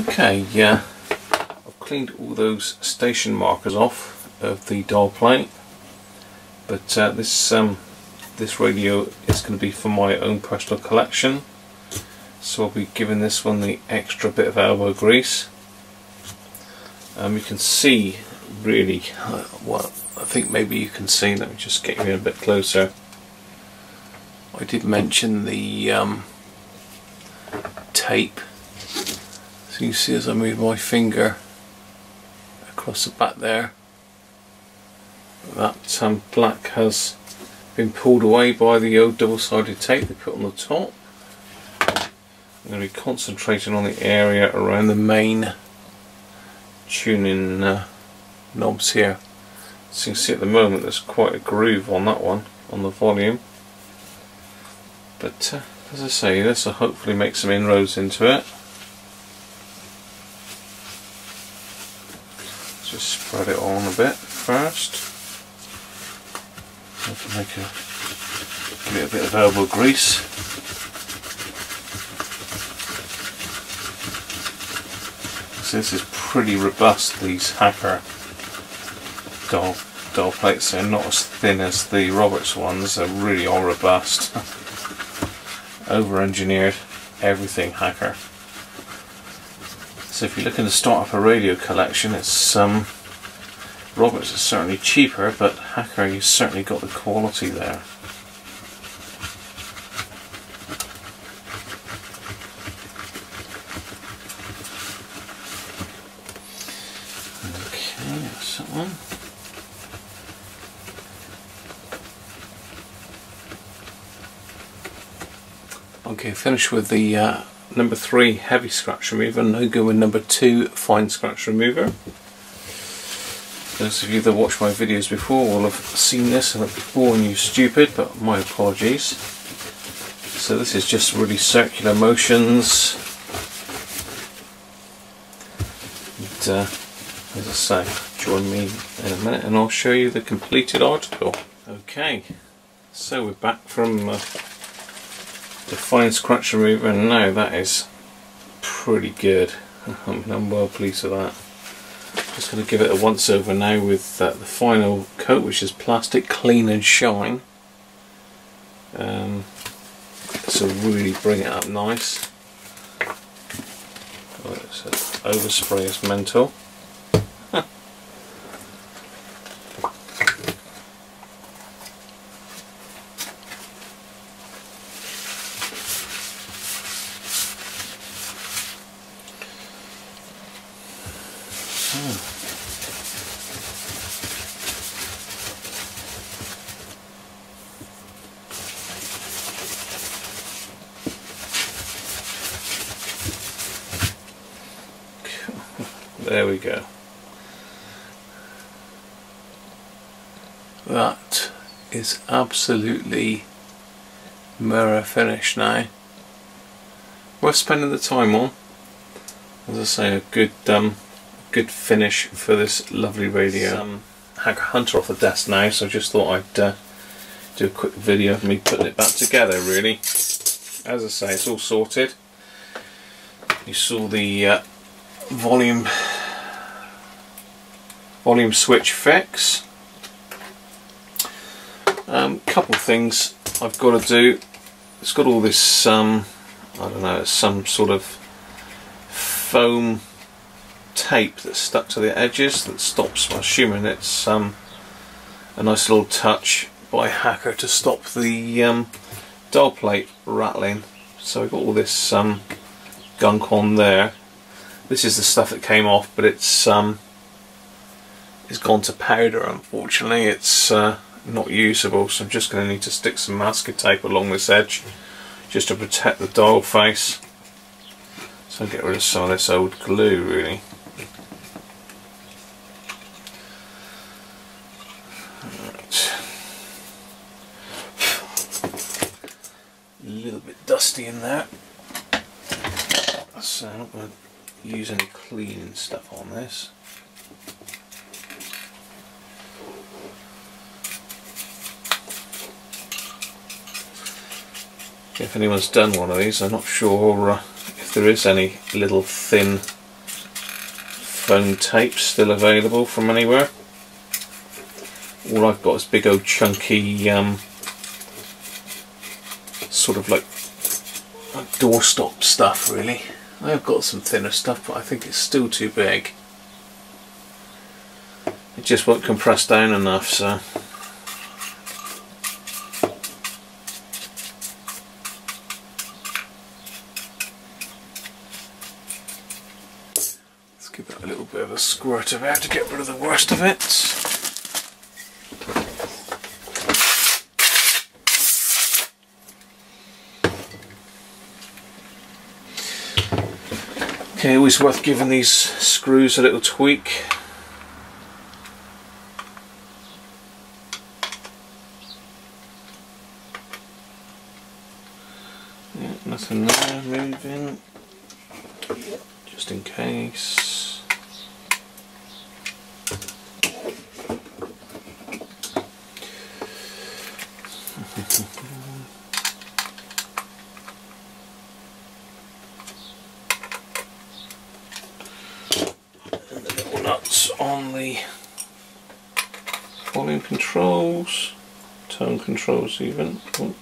Okay, yeah, I've cleaned all those station markers off of the dial plate, but this radio is going to be for my own personal collection, so I'll be giving this one the extra bit of elbow grease. You can see really well, I think maybe you can see, let me just get you in a bit closer. I did mention the tape, so you see as I move my finger across the back there, that black has been pulled away by the old double-sided tape they put on the top. I'm going to be concentrating on the area around the main tuning knobs here. So you can see at the moment there's quite a groove on that one, on the volume. But as I say, this will hopefully make some inroads into it. Just spread it on a bit first. Give it a bit of elbow grease. So this is pretty robust, these Hacker dial plates. They're not as thin as the Roberts ones, they really are robust. Over-engineered, everything Hacker. So if you're looking to start up a radio collection, it's Roberts is certainly cheaper, but Hacker, you've certainly got the quality there. Okay, that's that one. Okay, finish with the number 3 heavy scratch remover. Now go with number 2 fine scratch remover. Those of you that watch my videos before will have seen this and it'll be boring you stupid, but my apologies. So this is just really circular motions. And, as I say, join me in a minute and I'll show you the completed article. Okay, so we're back from the fine scratch remover, and now that is pretty good. I'm well pleased with that. Just going to give it a once over now with the final coat, which is plastic clean and shine. So really bring it up nice. Oh, overspray is mental. There we go. That is absolutely mirror finish now. Worth spending the time on. As I say, a good finish for this lovely radio. Hacker Hunter off the desk now, so I just thought I'd do a quick video of me putting it back together. Really, as I say, it's all sorted. You saw the volume switch fix. Couple of things I've got to do. It's got all this I don't know, some sort of foam tape that's stuck to the edges that stops, I'm assuming it's a nice little touch by Hacker to stop the dial plate rattling. So I've got all this gunk on there. This is the stuff that came off, but it's gone to powder. Unfortunately, it's not usable, so I'm just going to need to stick some masking tape along this edge just to protect the dial face. So I'll get rid of some of this old glue, really. Right. A little bit dusty in there, so I'm not going to use any cleaning stuff on this. If anyone's done one of these, I'm not sure if there is any little thin foam tape still available from anywhere. All I've got is big old chunky sort of like doorstop stuff really. I have got some thinner stuff, but I think it's still too big. It just won't compress down enough, so let's give it a little bit of a squirt of air to get rid of the worst of it. Okay, always worth giving these screws a little tweak. Yeah, nothing there moving, just in case. And the little nuts on the volume controls, tone controls even. Oh.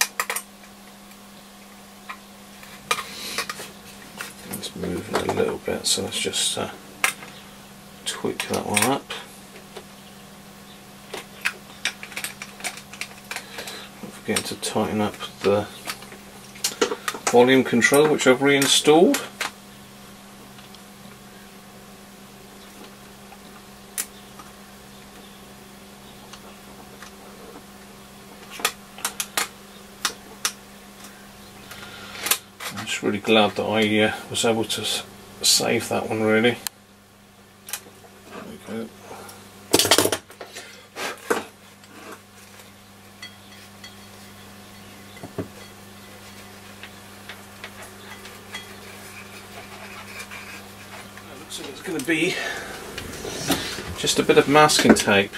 It's moving a little bit, so let's just tweak that one up. Don't forget to tighten up the volume control, which I've reinstalled. I'm just really glad that I was able to save that one really. There we go. Looks like it's going to be just a bit of masking tape.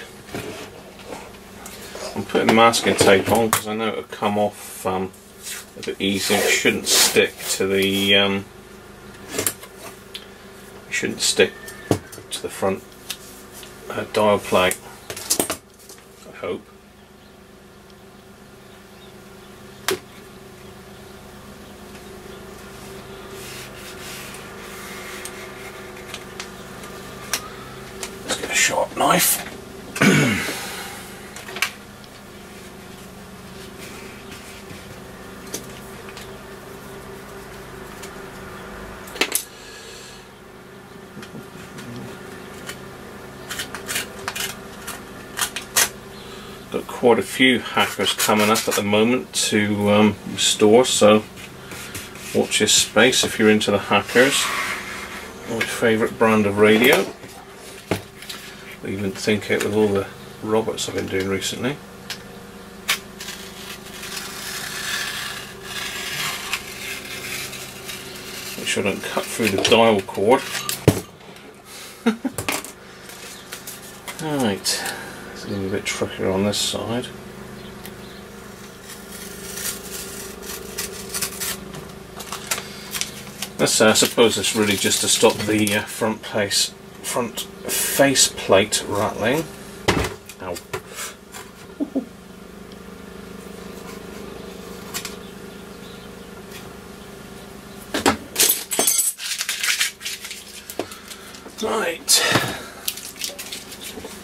I'm putting the masking tape on because I know it'll come off a bit easier. It shouldn't stick to the front dial plate, I hope. Let's get a sharp knife. Got quite a few hackers coming up at the moment to restore, so watch this space if you're into the hackers. My favourite brand of radio. I even think it with all the robots I've been doing recently. Make sure I don't cut through the dial cord. Right. It's a little bit trickier on this side. I suppose it's really just to stop the front face plate rattling. Ow. Right.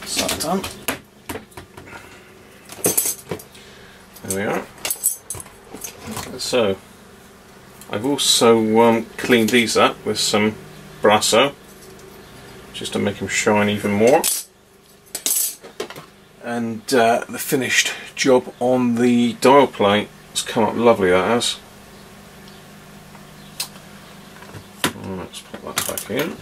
That's that done. There we are. So, I've also cleaned these up with some Brasso, just to make them shine even more. And the finished job on the dial plate has come up lovely, that has. Let's put that back in.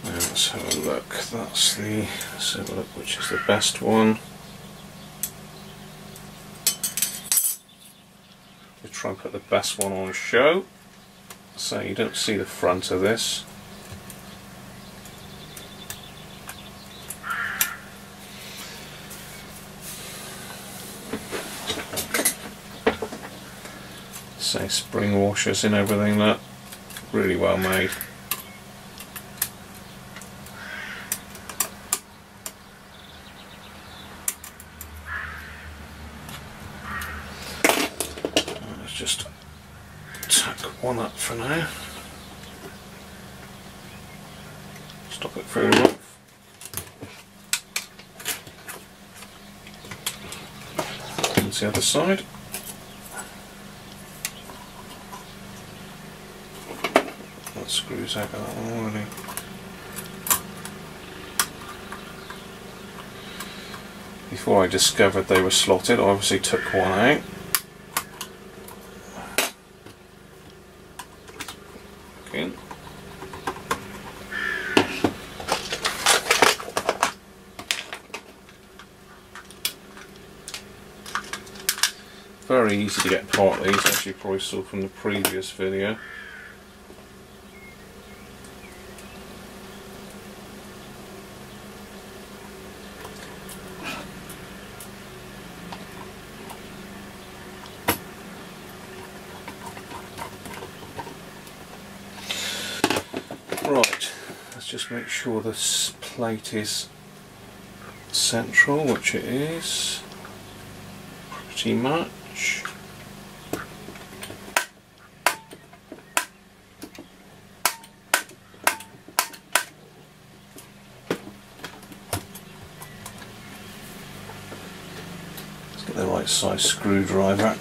Let's have a look. Let's have a look which is the best one. We'll try and put the best one on show, so you don't see the front of this. say, spring washers in everything. Look, really well made. Let's just tack one up for now. Stop it falling off. And the other side. That screws out of that one already. Before I discovered they were slotted, I obviously took one out. Okay. Very easy to get apart these, as you probably saw from the previous video. Right, let's just make sure this plate is central, which it is pretty much. Let's get the right size screwdriver.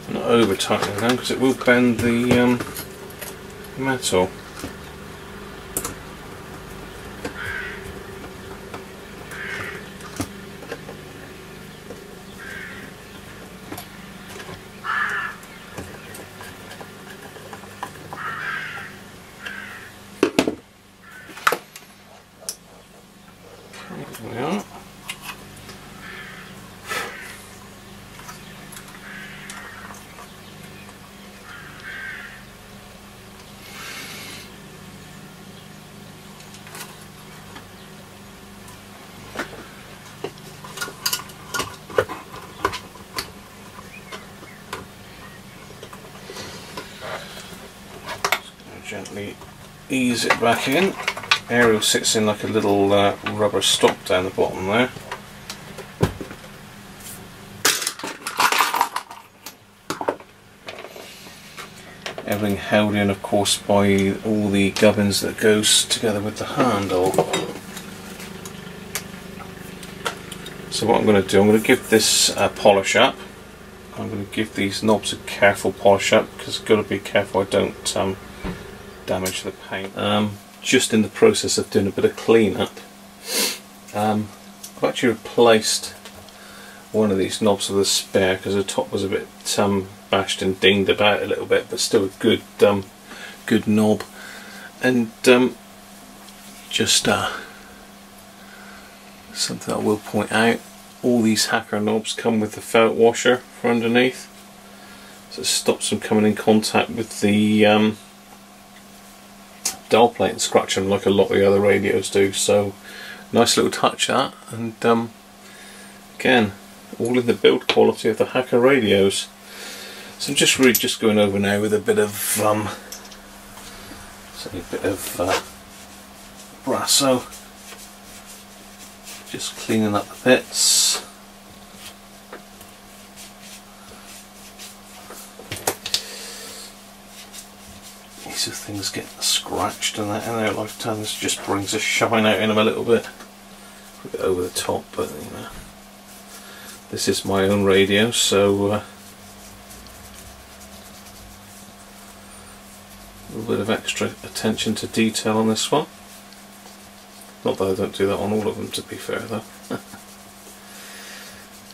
Not over tightening now because it will bend the metal. There we are. Gently ease it back in. Aerial sits in like a little rubber stop down the bottom there. Everything held in, of course, by all the gubbins that goes together with the handle. So what I'm going to do, I'm going to give this a polish up. I'm going to give these knobs a careful polish up because I've got to be careful I don't damage the paint. Just in the process of doing a bit of clean-up, I've actually replaced one of these knobs with a spare because the top was a bit bashed and dinged about a little bit, but still a good good knob. And just something I will point out, all these hacker knobs come with the felt washer for underneath, so it stops them coming in contact with the dial plate and scratch them like a lot of the other radios do. So nice little touch that, and again, all in the build quality of the hacker radios. So I'm just really just going over now with a bit of Brasso, just cleaning up the bits. These are things get scratched and that in their lifetime. This just brings a shine out in them a little bit. A bit over the top, but you know, this is my own radio, so a little bit of extra attention to detail on this one. Not that I don't do that on all of them, to be fair though.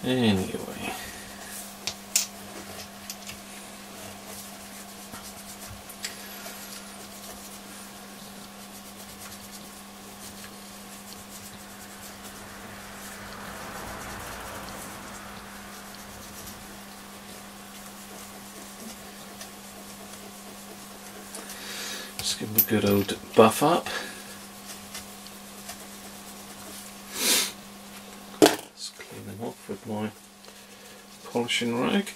Anyway. Let's give them a good old buff up. Let's clean them off with my polishing rag.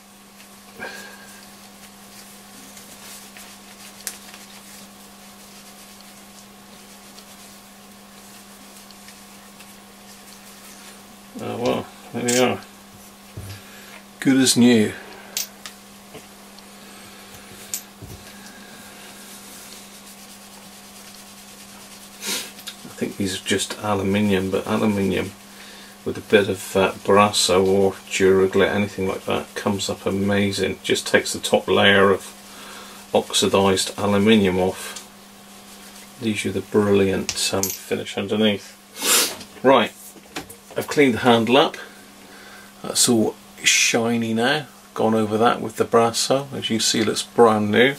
Oh well, there we are. Good as new. I think these are just aluminium, but aluminium with a bit of Brasso or Duraglit, anything like that, comes up amazing. Just takes the top layer of oxidised aluminium off, leaves you the brilliant finish underneath. Right, I've cleaned the handle up. That's all shiny now. Gone over that with the Brasso. As you see, it looks brand new.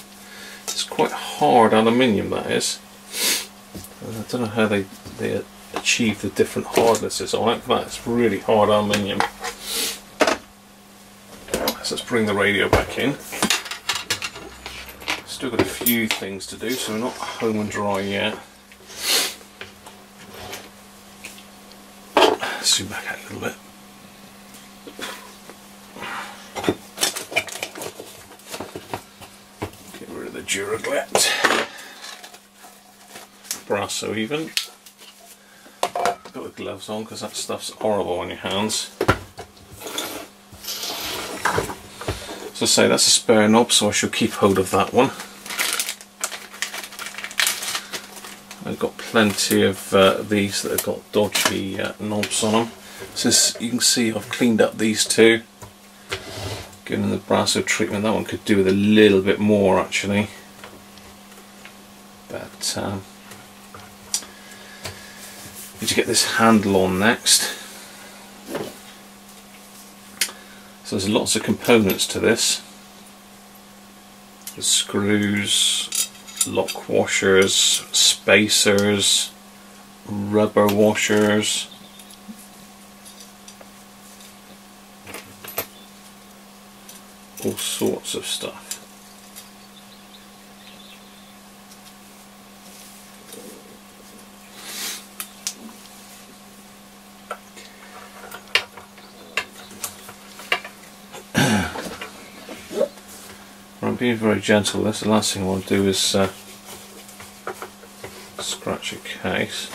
It's quite hard aluminium, that is. I don't know how they achieve the different hardnesses on it, but that's really hard aluminium. So let's bring the radio back in. Still got a few things to do, so we're not home and dry yet. Zoom back out a little bit. Get rid of the Duraglit. Brasso even. Got the gloves on because that stuff's horrible on your hands. So I say that's a spare knob, so I shall keep hold of that one. I've got plenty of these that have got dodgy knobs on them. So as you can see, I've cleaned up these two, given the Brasso treatment. That one could do with a little bit more actually, but need to get this handle on next. So there's lots of components to this. The screws, lock washers, spacers, rubber washers, all sorts of stuff. I'm being very gentle. That's the last thing I want to do is scratch a case.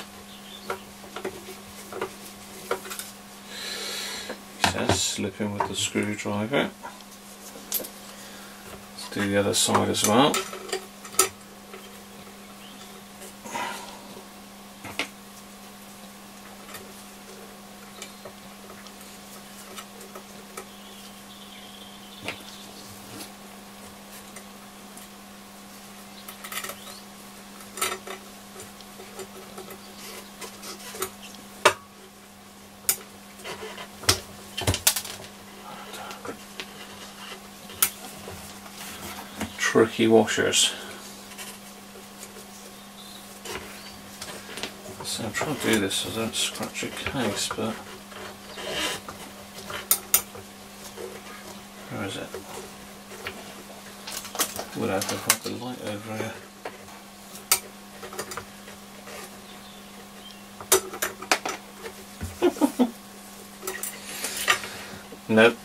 Yes, slip in with the screwdriver. Let's do the other side as well. Tricky washers. So I'm trying to do this so I don't scratch a case, but where is it? Would have to have the light over here. Nope.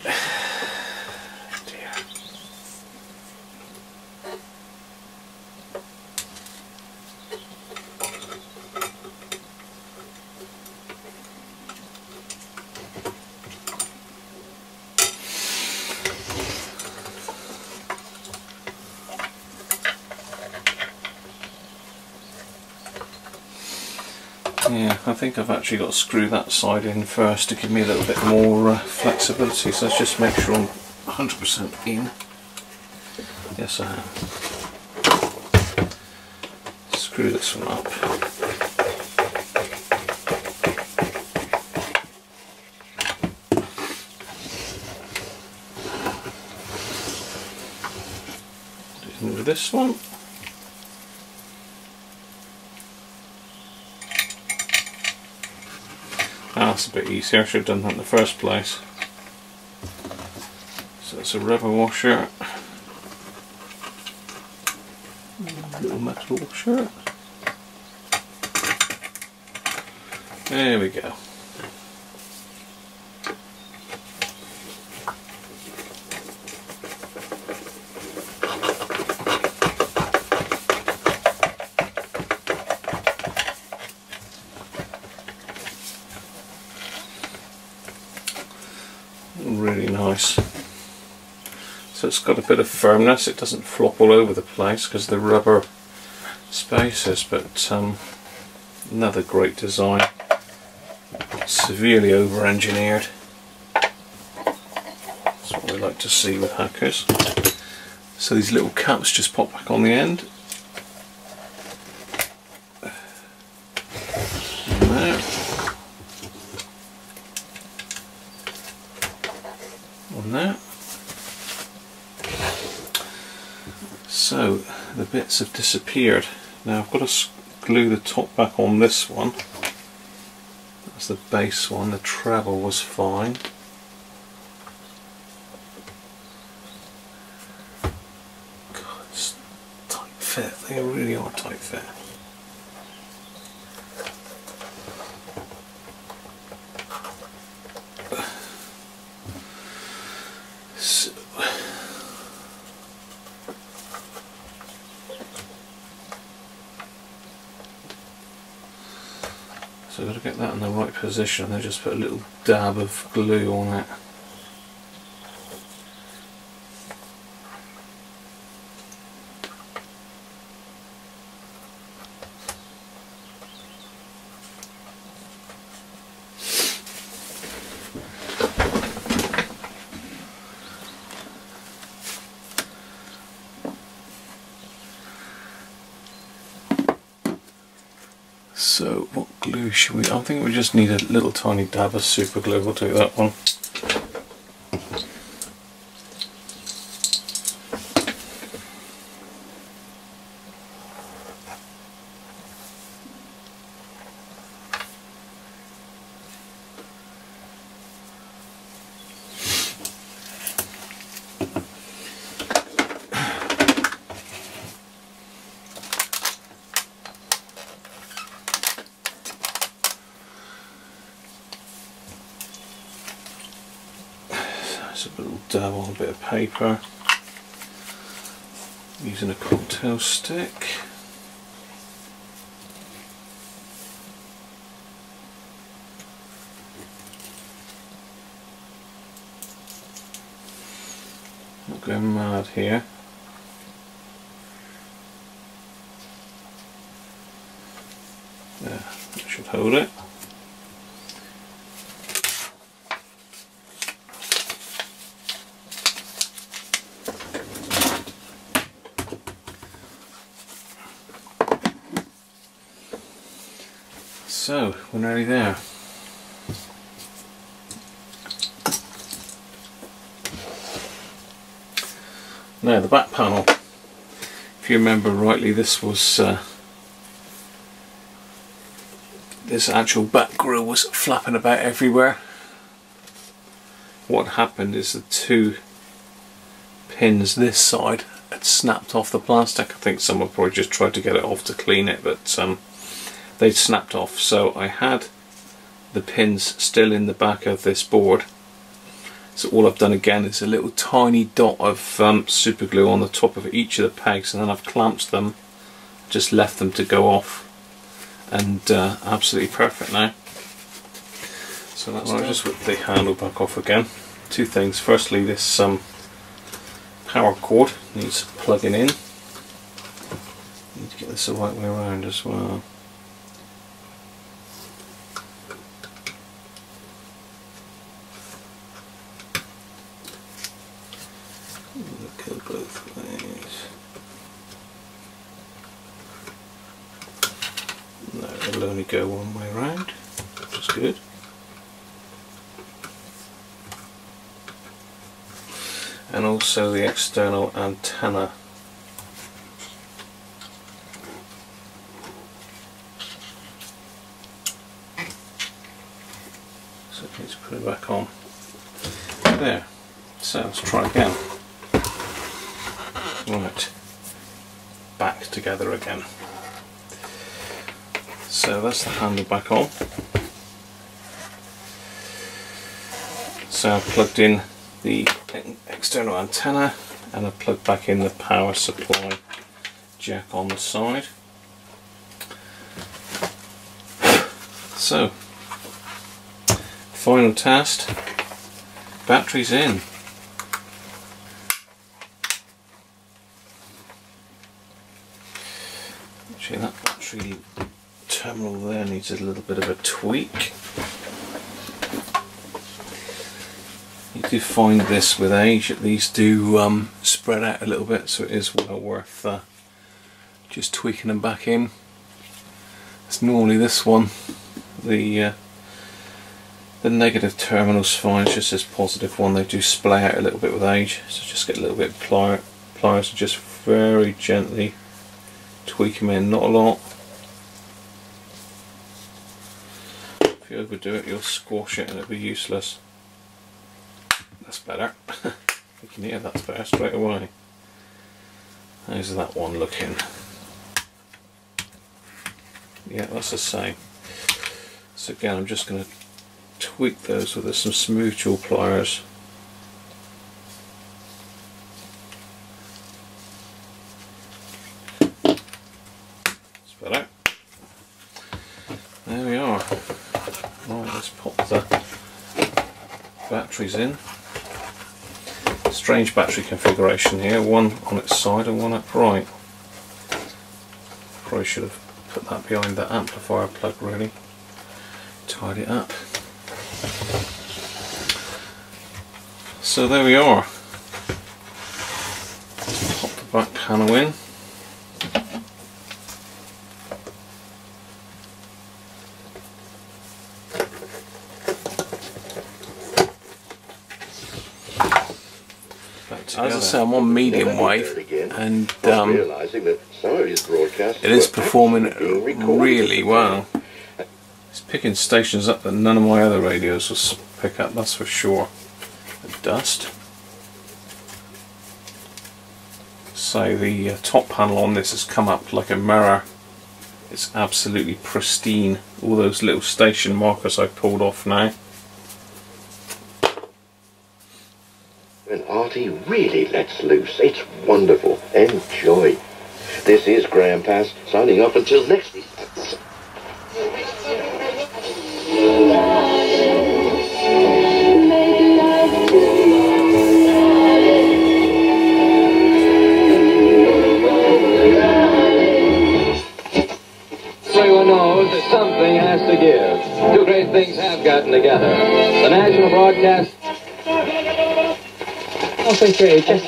Yeah, I think I've actually got to screw that side in first to give me a little bit more flexibility, so let's just make sure I'm 100% in. Yes, I am. Screw this one up. In with this one. That's a bit easier. I should have done that in the first place. So it's a rubber washer. Little metal washer. There we go. Really nice. So it's got a bit of firmness, it doesn't flop all over the place because of the rubber spaces, but another great design. Severely over-engineered. That's what we like to see with hackers. So these little caps just pop back on the end. And there. On there. So the bits have disappeared. Now I've got to glue the top back on this one. That's the base one. The treble was fine. God, it's tight fit. They really are tight fit. So I've got to get that in the right position, and then just put a little dab of glue on it. So what glue should we? I think we just need a little tiny dab of super glue. We'll do that one. A little dab on a bit of paper using a cocktail stick. Not going mad here. There, that should hold it. So, we're nearly there. Now the back panel, if you remember rightly, this was this actual back grille was flapping about everywhere. What happened is the two pins this side had snapped off the plastic. I think someone probably just tried to get it off to clean it, but they'd snapped off. So I had the pins still in the back of this board. So all I've done again is a little tiny dot of super glue on the top of each of the pegs, and then I've clamped them, just left them to go off, and absolutely perfect now. So that's I'll just whip the handle back off again. Two things. Firstly, this power cord needs plugging in. Need to get this the right way around as well. Go both ways. No, it'll only go one way round, which is good. And also the external antenna. So I need to put it back on. There. So let's try again. Right, back. together again. So that's the handle back on. So I've plugged in the external antenna and I've plugged back in the power supply jack on the side. So, final test, battery's in. Actually, that battery terminal there needs a little bit of a tweak. You do find this with age that these do spread out a little bit, so it is well worth just tweaking them back in. It's normally this one, the negative terminal's fine, it's just this positive one, they do splay out a little bit with age, so just get a little bit of pliers and just very gently tweak them in, not a lot. If you overdo it, you'll squash it and it'll be useless. That's better. You can hear that's better straight away. How's that one looking? Yeah, that's the same. So again, I'm just going to tweak those with some smooth jaw pliers. That's better. There we are. Right, let's pop the batteries in. Strange battery configuration here, one on its side and one upright. Probably should have put that behind that amplifier plug, really. Tied it up. So there we are. Pop the back panel in. As I say, I'm on medium wave, and it is performing really well. It's picking stations up that none of my other radios will pick up, that's for sure. The dust. So the top panel on this has come up like a mirror. It's absolutely pristine. All those little station markers I pulled off now. When Artie really lets loose, it's wonderful. Enjoy. This is Graham Pass, signing off until next week. Everyone knows that something has to give. Two great things have gotten together. The national broadcast... VHF.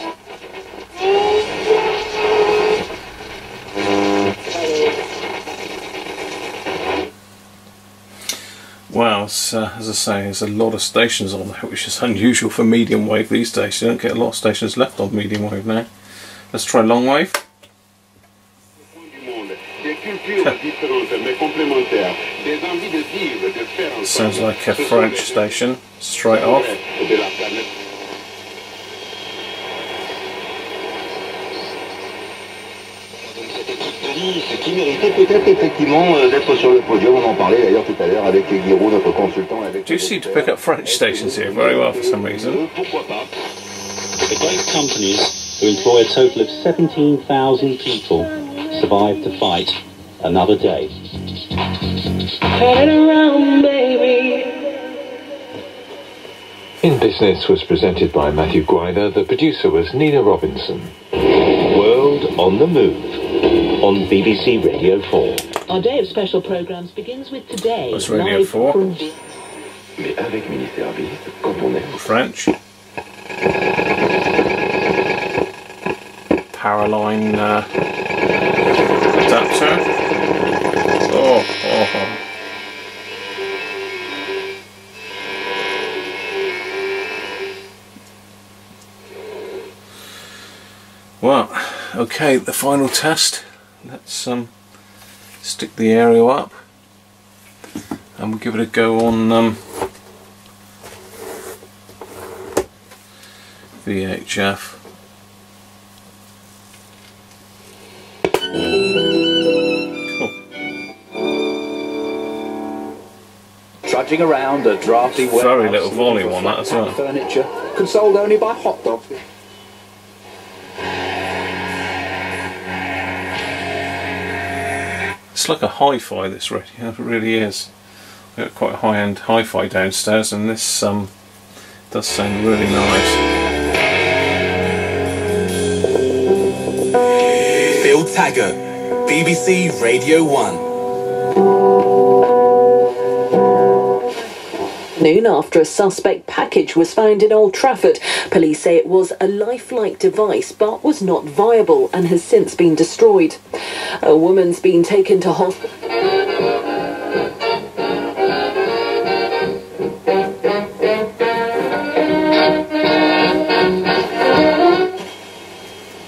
Wow, as I say, there's a lot of stations on there, which is unusual for medium wave these days. You don't get a lot of stations left on medium wave now. Let's try long wave. Sounds like a French station, straight off. Ce qui méritait peut-être effectivement d'être sur le podium. On en parlait d'ailleurs tout à l'heure avec Guiraud, notre consultant. Do seem to pick up French stations here very well for some reason. The great companies who employ a total of 17,000 people survived to fight another day. Turn it around, baby. In Business was presented by Matthew Guida. The producer was Nina Robinson. World on the Move on BBC Radio 4. Our day of special programmes begins with today. That's Radio 4. Mais avec mini-service, quand on aime. French. Powerline adapter. Oh. Well, okay, the final test. Let's stick the aerial up and we'll give it a go on VHF. trudging around a drafty warehouse. Very little volume on that as well. Furniture consoled only by hot dogs. It's like a hi-fi, this radio, it really is. We've got quite a high-end hi-fi downstairs, and this does sound really nice. Phil Taggart, BBC Radio 1. Noon after a suspect package was found in Old Trafford. Police say it was a lifelike device but was not viable and has since been destroyed. A woman's been taken to hospital.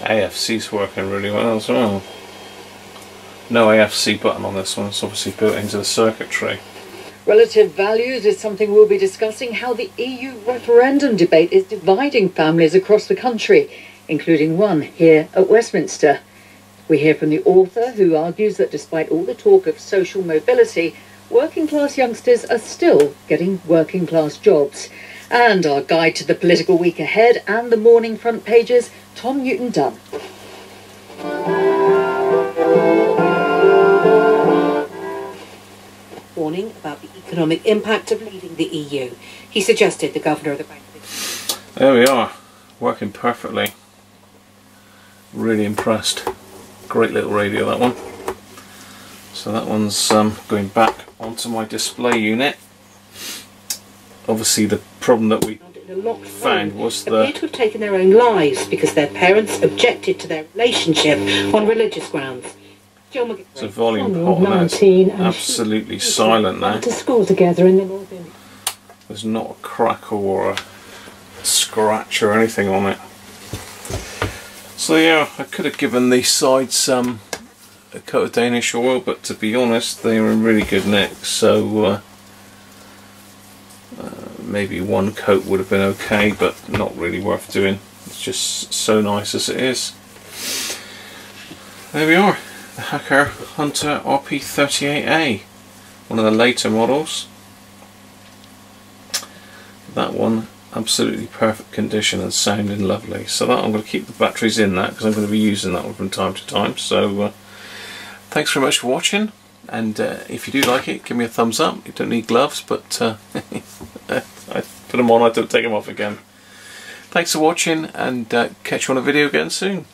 AFC's working really well as well. No AFC button on this one, it's obviously built into the circuitry. Relative values is something we'll be discussing. How the EU referendum debate is dividing families across the country, including one here at Westminster. We hear from the author, who argues that despite all the talk of social mobility, working class youngsters are still getting working class jobs. And our guide to the political week ahead and the morning front pages, Tom Newton-Dunn. Warning about the economic impact of leaving the EU. He suggested the governor of the bank. There we are, working perfectly. Really impressed. Great little radio, that one. So that one's going back onto my display unit. Obviously the problem that we found was appear to have taken their own lives because their parents objected to their relationship on religious grounds. It's a volume pot now, it's absolutely silent now. To school together in the North End. There's not a crackle or a scratch or anything on it. So yeah, I could have given these sides a coat of Danish oil, but to be honest they are in really good nick, so maybe one coat would have been okay, but not really worth doing. It's just so nice as it is. There we are. The Hacker Hunter RP38a, one of the later models. That one, absolutely perfect condition and sounding lovely. So that I'm going to keep the batteries in that because I'm going to be using that one from time to time. So thanks very much for watching, and if you do like it, give me a thumbs up. You don't need gloves, but I put them on, I don't take them off again. Thanks for watching, and catch you on a video again soon.